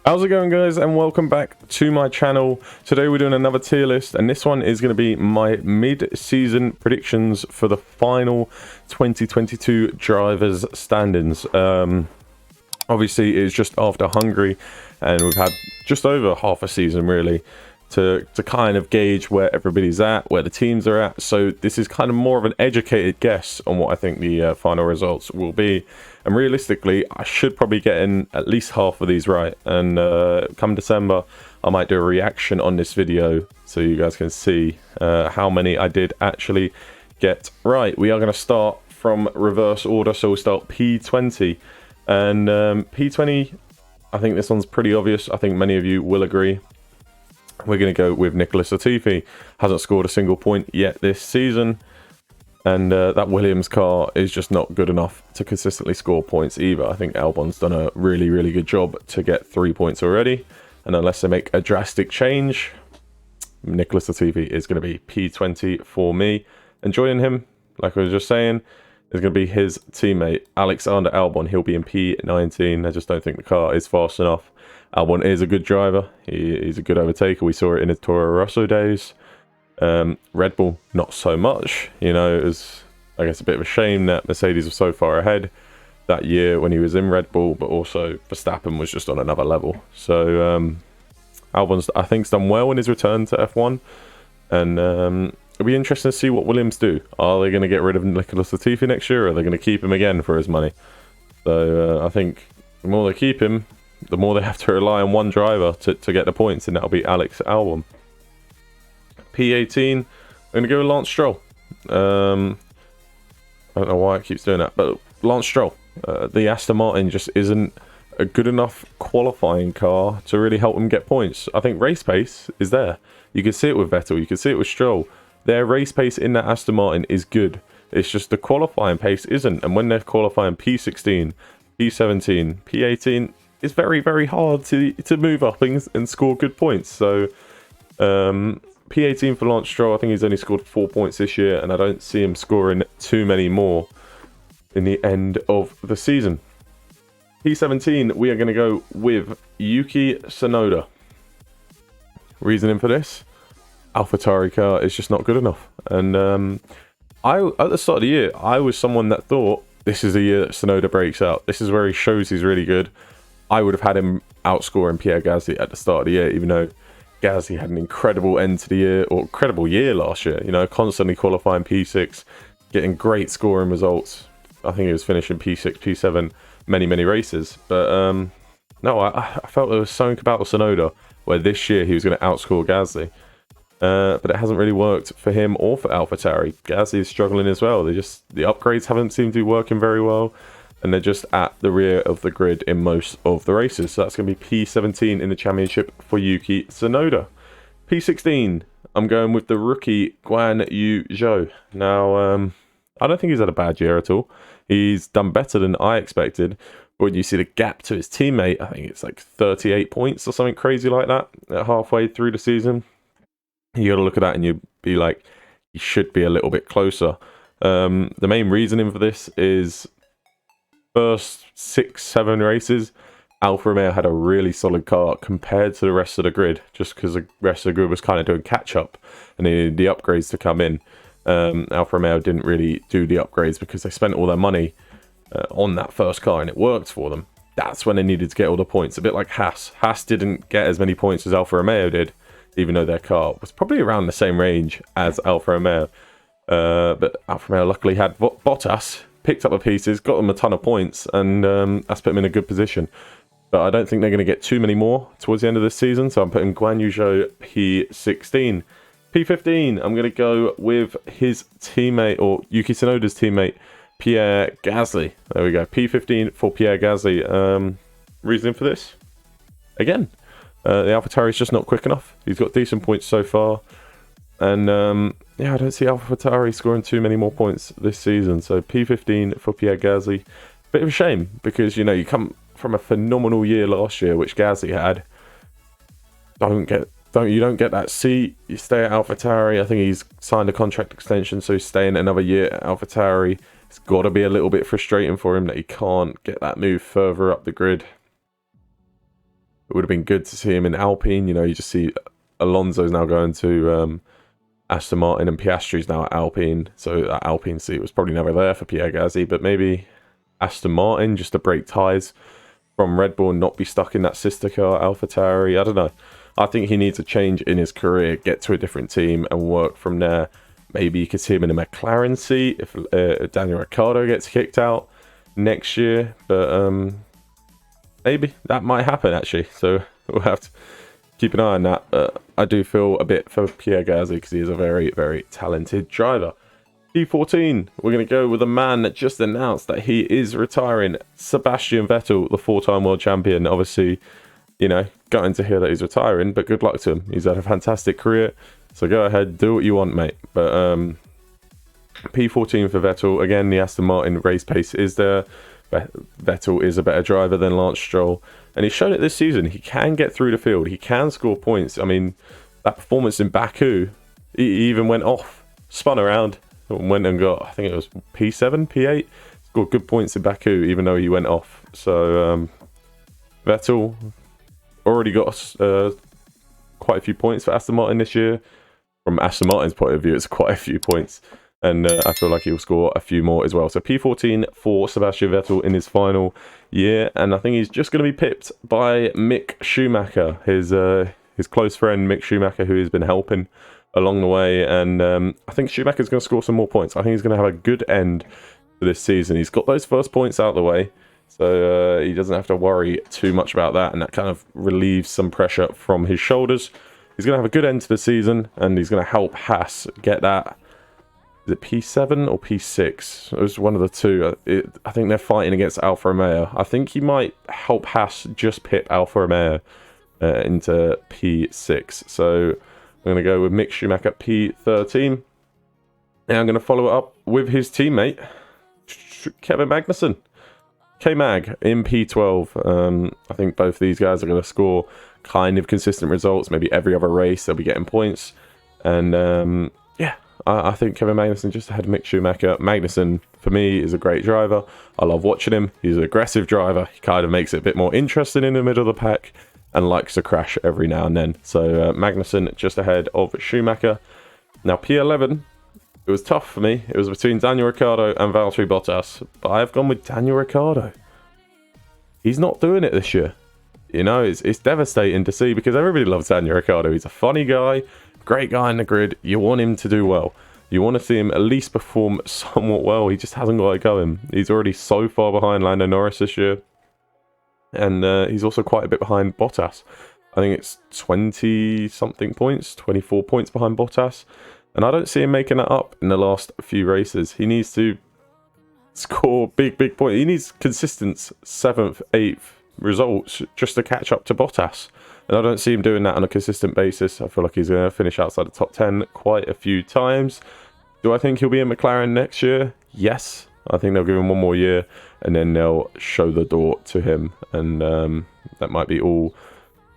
How's it going, guys, and welcome back to my channel. Today we're doing another tier list, and this one is going to be my mid-season predictions for the final 2022 drivers standings. Obviously it's just after Hungary, and we've had just over half a season really to kind of gauge where everybody's at, where the teams are at. So this is kind of more of an educated guess on what I think the final results will be. And realistically, I should probably get in at least half of these right. And come December, I might do a reaction on this video so you guys can see how many I did actually get right. We are going to start from reverse order, so we'll start P20. And P20, I think this one's pretty obvious. I think many of you will agree. We're going to go with Nicholas Latifi. Hasn't scored a single point yet this season. And that Williams car is just not good enough to consistently score points either. I think Albon's done a really, really good job to get 3 points already. And unless they make a drastic change, Nicholas Latifi is going to be P20 for me. And joining him, like I was just saying, is going to be his teammate, Alexander Albon. He'll be in P19. I just don't think the car is fast enough. Albon is a good driver. He's a good overtaker. We saw it in the Toro Rosso days. Red Bull, not so much. You know, it was, I guess, a bit of a shame that Mercedes was so far ahead that year when he was in Red Bull, but also Verstappen was just on another level. So Albon's, I think, done well in his return to F1, and it'll be interesting to see what Williams do. Are they going to get rid of Nicholas Latifi next year, or are they going to keep him again for his money? So I think the more they keep him, the more they have to rely on one driver to get the points, and that'll be Alex Albon. P18, I'm going to go with Lance Stroll. I don't know why it keeps doing that, but Lance Stroll. The Aston Martin just isn't a good enough qualifying car to really help them get points. I think race pace is there. You can see it with Vettel, you can see it with Stroll. Their race pace in that Aston Martin is good. It's just the qualifying pace isn't. And when they're qualifying P16, P17, P18, it's very, very hard to move up and score good points. So P18 for Lance Stroll. I think he's only scored 4 points this year, and I don't see him scoring too many more in the end of the season. P17, we are going to go with Yuki Sonoda. Reasoning for this? AlphaTauri car is just not good enough. And at the start of the year, I was someone that thought this is the year that Sonoda breaks out. This is where he shows he's really good. I would have had him outscoring Pierre Gasly at the start of the year, even though Gasly had an incredible end to the year, or incredible year last year. You know, constantly qualifying P6, getting great scoring results. I think he was finishing P6, P7, many, many races. But no, I felt there was something about Sonoda where this year he was going to outscore Gasly. But it hasn't really worked for him or for AlphaTauri. Gasly is struggling as well. The upgrades haven't seemed to be working very well, and they're just at the rear of the grid in most of the races. So that's going to be P17 in the championship for Yuki Sonoda. P16, I'm going with the rookie Guan Yujo. Now, I don't think he's had a bad year at all. He's done better than I expected. But when you see the gap to his teammate, I think it's like 38 points or something crazy like that at halfway through the season. You got to look at that and you'd be like, he should be a little bit closer. The main reasoning for this is first 6-7 races, Alfa Romeo had a really solid car compared to the rest of the grid, just because the rest of the grid was kind of doing catch up and they needed the upgrades to come in. Alfa Romeo didn't really do the upgrades because they spent all their money on that first car and it worked for them. That's when they needed to get all the points, a bit like Haas. Haas didn't get as many points as Alfa Romeo did, even though their car was probably around the same range as Alfa Romeo. But Alfa Romeo luckily had Bottas, picked up the pieces, got them a ton of points, and that's put them in a good position. But I don't think they're going to get too many more towards the end of this season, so I'm putting Guan Yujo P16. P15, I'm going to go with his teammate, or Yuki Tsunoda's teammate, Pierre Gasly. There we go, P15 for Pierre Gasly. Reasoning for this? Again, the AlphaTauri is just not quick enough. He's got decent points so far. And yeah, I don't see AlphaTauri scoring too many more points this season. So P15 for Pierre Gasly. Bit of a shame because, you know, you come from a phenomenal year last year, which Gasly had. You don't get that seat. You stay at AlphaTauri. I think he's signed a contract extension, so he's staying another year at AlphaTauri. It's got to be a little bit frustrating for him that he can't get that move further up the grid. It would have been good to see him in Alpine. You know, you just see Alonso's now going to Aston Martin and Piastri's now at Alpine. So that Alpine seat was probably never there for Pierre Gasly, but maybe Aston Martin just to break ties from Red Bull and not be stuck in that sister car, AlphaTauri. I don't know. I think he needs a change in his career, get to a different team and work from there. Maybe you could see him in a McLaren seat if Daniel Ricciardo gets kicked out next year. But maybe that might happen, actually. So we'll have to keep an eye on that. I do feel a bit for Pierre Gasly because he is a very, very talented driver. P14, we're going to go with a man that just announced that he is retiring. Sebastian Vettel, the 4-time world champion. Obviously, you know, gutting to hear that he's retiring, but good luck to him. He's had a fantastic career. So go ahead, do what you want, mate. But P14 for Vettel. Again, the Aston Martin race pace is there. Vettel is a better driver than Lance Stroll. And he's shown it this season. He can get through the field. He can score points. I mean, that performance in Baku, he even went off, spun around, and went and got, I think it was P7, P8. Scored good points in Baku, even though he went off. So, Vettel already got quite a few points for Aston Martin this year. From Aston Martin's point of view, it's quite a few points. And I feel like he'll score a few more as well. So P14 for Sebastian Vettel in his final year. And I think he's just going to be pipped by Mick Schumacher, his close friend Mick Schumacher, who has been helping along the way. And I think Schumacher's going to score some more points. I think he's going to have a good end to this season. He's got those first points out of the way. So he doesn't have to worry too much about that. And that kind of relieves some pressure from his shoulders. He's going to have a good end to the season. And he's going to help Haas get that. Is it P7 or P6? It was one of the two. I think they're fighting against Alfa Romeo. I think he might help Haas just pip Alfa Romeo into P6. So I'm going to go with Mick Schumacher P13. And I'm going to follow it up with his teammate, Kevin Magnuson. K-Mag in P12. I think both these guys are going to score kind of consistent results. Maybe every other race they'll be getting points. And yeah. I think Kevin Magnuson just ahead of Mick Schumacher. Magnuson, for me, is a great driver. I love watching him. He's an aggressive driver. He kind of makes it a bit more interesting in the middle of the pack and likes to crash every now and then. So Magnuson just ahead of Schumacher. Now P11, it was tough for me. It was between Daniel Ricciardo and Valtteri Bottas. But I've gone with Daniel Ricciardo. He's not doing it this year. You know, it's devastating to see because everybody loves Daniel Ricciardo. He's a funny guy. Great guy in the grid. You want him to do well. You want to see him at least perform somewhat well. He just hasn't got it going. He's already so far behind Lando Norris this year. And he's also quite a bit behind Bottas. I think it's 20-something points, 24 points behind Bottas. And I don't see him making that up in the last few races. He needs to score big points. He needs consistent 7th, 8th results just to catch up to Bottas. And I don't see him doing that on a consistent basis. I feel like he's going to finish outside the top 10 quite a few times. Do I think he'll be in McLaren next year? Yes. I think they'll give him one more year and then they'll show the door to him. And that might be all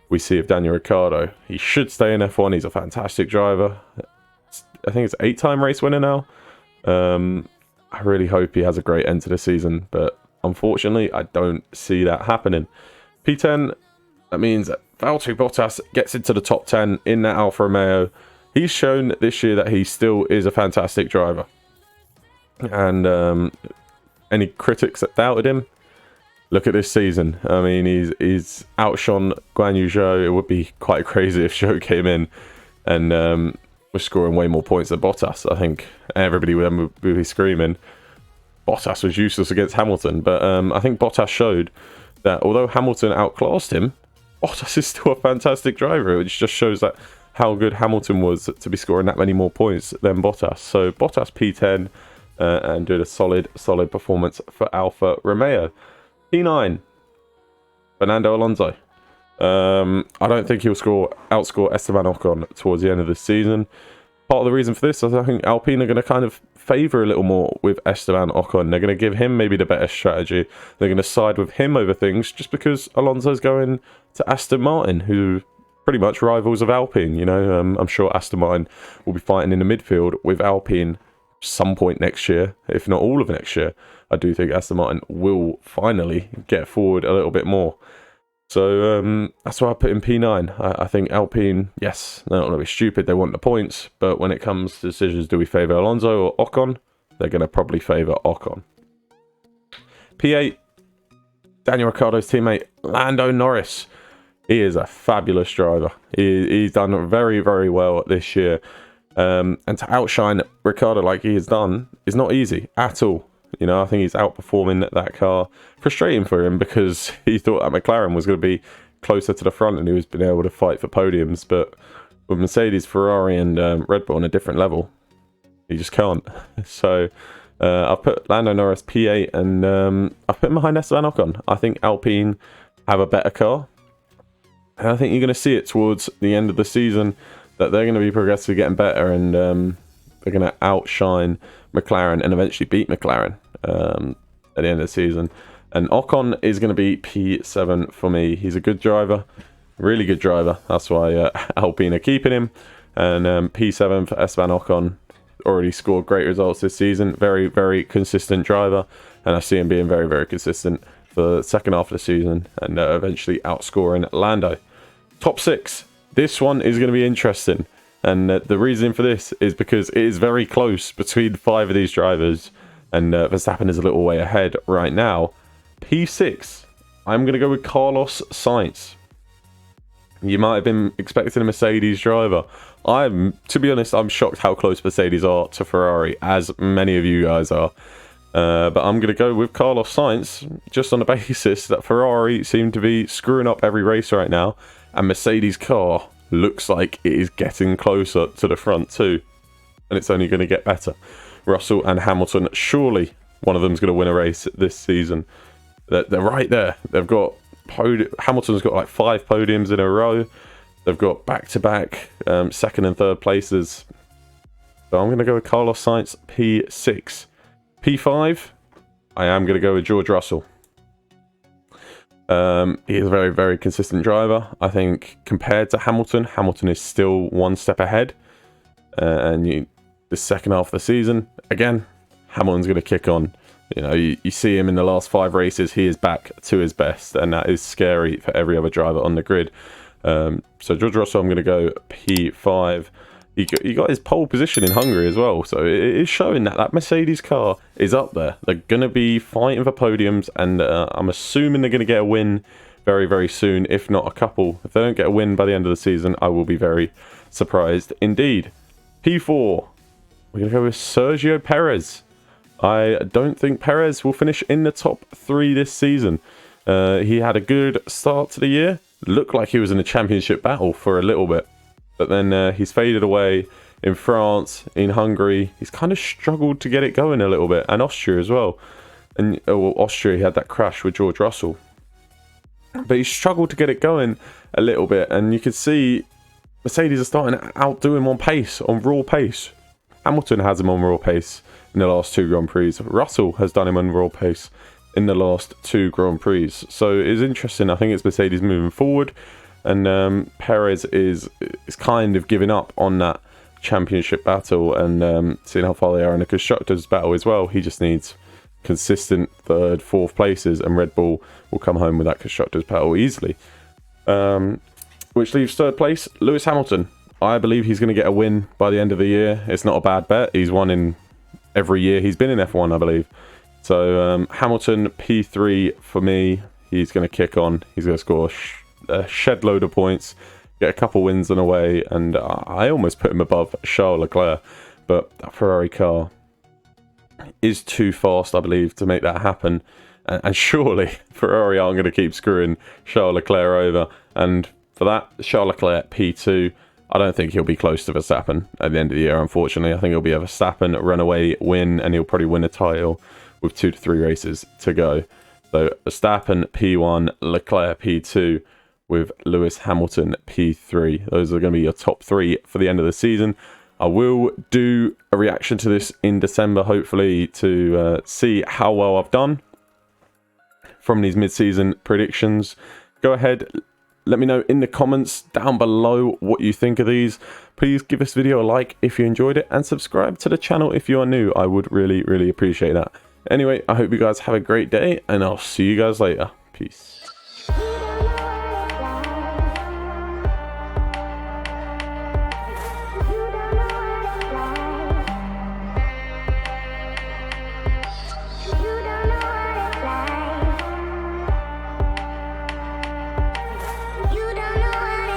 we see of Daniel Ricciardo. He should stay in F1. He's a fantastic driver. I think it's 8-time race winner now. I really hope he has a great end to the season. But unfortunately, I don't see that happening. P10, that means that Valtteri Bottas gets into the top 10 in that Alfa Romeo. He's shown this year that he still is a fantastic driver. And any critics that doubted him, look at this season. I mean, he's outshone Guan Yujo. It would be quite crazy if Zhou came in and was scoring way more points than Bottas. I think everybody would be screaming Bottas was useless against Hamilton. But I think Bottas showed that although Hamilton outclassed him, Bottas is still a fantastic driver, which just shows that how good Hamilton was to be scoring that many more points than Bottas. So Bottas P10 and doing a solid performance for Alfa Romeo. P9, Fernando Alonso. I don't think he'll outscore Esteban Ocon towards the end of the season. Part of the reason for this is I think Alpine are going to kind of favour a little more with Esteban Ocon. They're going to give him maybe the better strategy. They're going to side with him over things just because Alonso's going to Aston Martin, who pretty much rivals of Alpine. You know, I'm sure Aston Martin will be fighting in the midfield with Alpine some point next year, if not all of next year. I do think Aston Martin will finally get forward a little bit more. So that's why I put in P9. I think Alpine, yes, they're not going to be stupid. They want the points. But when it comes to decisions, do we favour Alonso or Ocon? They're going to probably favour Ocon. P8, Daniel Ricciardo's teammate, Lando Norris. He is a fabulous driver. He's done very, very well this year. And to outshine Ricciardo like he has done is not easy at all. You know, I think he's outperforming that car. Frustrating for him because he thought that McLaren was going to be closer to the front and he was been able to fight for podiums. But with Mercedes, Ferrari and Red Bull on a different level, he just can't. So I've put Lando Norris P8 and I've put him behind Esteban Ocon. I think Alpine have a better car. And I think you're going to see it towards the end of the season that they're going to be progressively getting better and they're going to outshine McLaren and eventually beat McLaren at the end of the season. And Ocon is going to be P7 for me. He's a good driver, really good driver. That's why Alpine are keeping him. And P7 for Esteban Ocon. Already scored great results this season. Very, very consistent driver. And I see him being very, very consistent for the second half of the season and eventually outscoring Lando. Top 6. This one is going to be interesting. And the reason for this is because it is very close between 5 of these drivers. And Verstappen is a little way ahead right now. P6, I'm going to go with Carlos Sainz. You might have been expecting a Mercedes driver. To be honest, I'm shocked how close Mercedes are to Ferrari, as many of you guys are. But I'm going to go with Carlos Sainz, just on the basis that Ferrari seem to be screwing up every race right now. And Mercedes' car looks like it is getting closer to the front too. And it's only going to get better. Russell and Hamilton, surely one of them's going to win a race this season. They're right there. They've got Hamilton's got like 5 podiums in a row. They've got back-to-back second and third places. So I'm going to go with Carlos Sainz, P6. P5, I am going to go with George Russell. He is a very, very consistent driver. I think compared to Hamilton, Hamilton is still one step ahead. The second half of the season, again, Hamilton's going to kick on. You know, you see him in the last 5 races, he is back to his best, and that is scary for every other driver on the grid. So George Russell, I'm going to go P5. He got his pole position in Hungary as well, so it is showing that that Mercedes car is up there. They're going to be fighting for podiums, and I'm assuming they're going to get a win very, very soon, if not a couple. If they don't get a win by the end of the season, I will be very surprised indeed. P4, we're going to go with Sergio Perez. I don't think Perez will finish in the top 3 this season. He had a good start to the year. Looked like he was in a championship battle for a little bit. But then he's faded away in France, in Hungary. He's kind of struggled to get it going a little bit. And Austria as well. And Austria, he had that crash with George Russell. But he struggled to get it going a little bit. And you can see Mercedes are starting to outdo him on pace, on raw pace. Hamilton has him on raw pace in the last 2 Grand Prix. Russell has done him on raw pace in the last 2 Grand Prix. So it's interesting. I think it's Mercedes moving forward. And Perez is kind of giving up on that championship battle and seeing how far they are in the Constructors' battle as well. He just needs consistent 3rd, 4th places, and Red Bull will come home with that Constructors' battle easily. Which leaves 3rd place, Lewis Hamilton. I believe he's going to get a win by the end of the year. It's not a bad bet. He's won in every year he's been in F1, I believe. So Hamilton, P3 for me. He's going to kick on. He's going to score a shed load of points, get a couple wins on the way, and I almost put him above Charles Leclerc. But that Ferrari car is too fast, I believe, to make that happen. And surely Ferrari aren't going to keep screwing Charles Leclerc over. And for that, Charles Leclerc, P2. I don't think he'll be close to Verstappen at the end of the year, unfortunately. I think it'll be a Verstappen runaway win, and he'll probably win a title with 2 to 3 races to go. So Verstappen, P1, Leclerc, P2, with Lewis Hamilton, P3. Those are going to be your top 3 for the end of the season. I will do a reaction to this in December, hopefully, to see how well I've done from these mid-season predictions. Go ahead, let me know in the comments down below what you think of these. Please give this video a like if you enjoyed it, and subscribe to the channel if you are new. I would really, really appreciate that. Anyway, I hope you guys have a great day, and I'll see you guys later. Peace.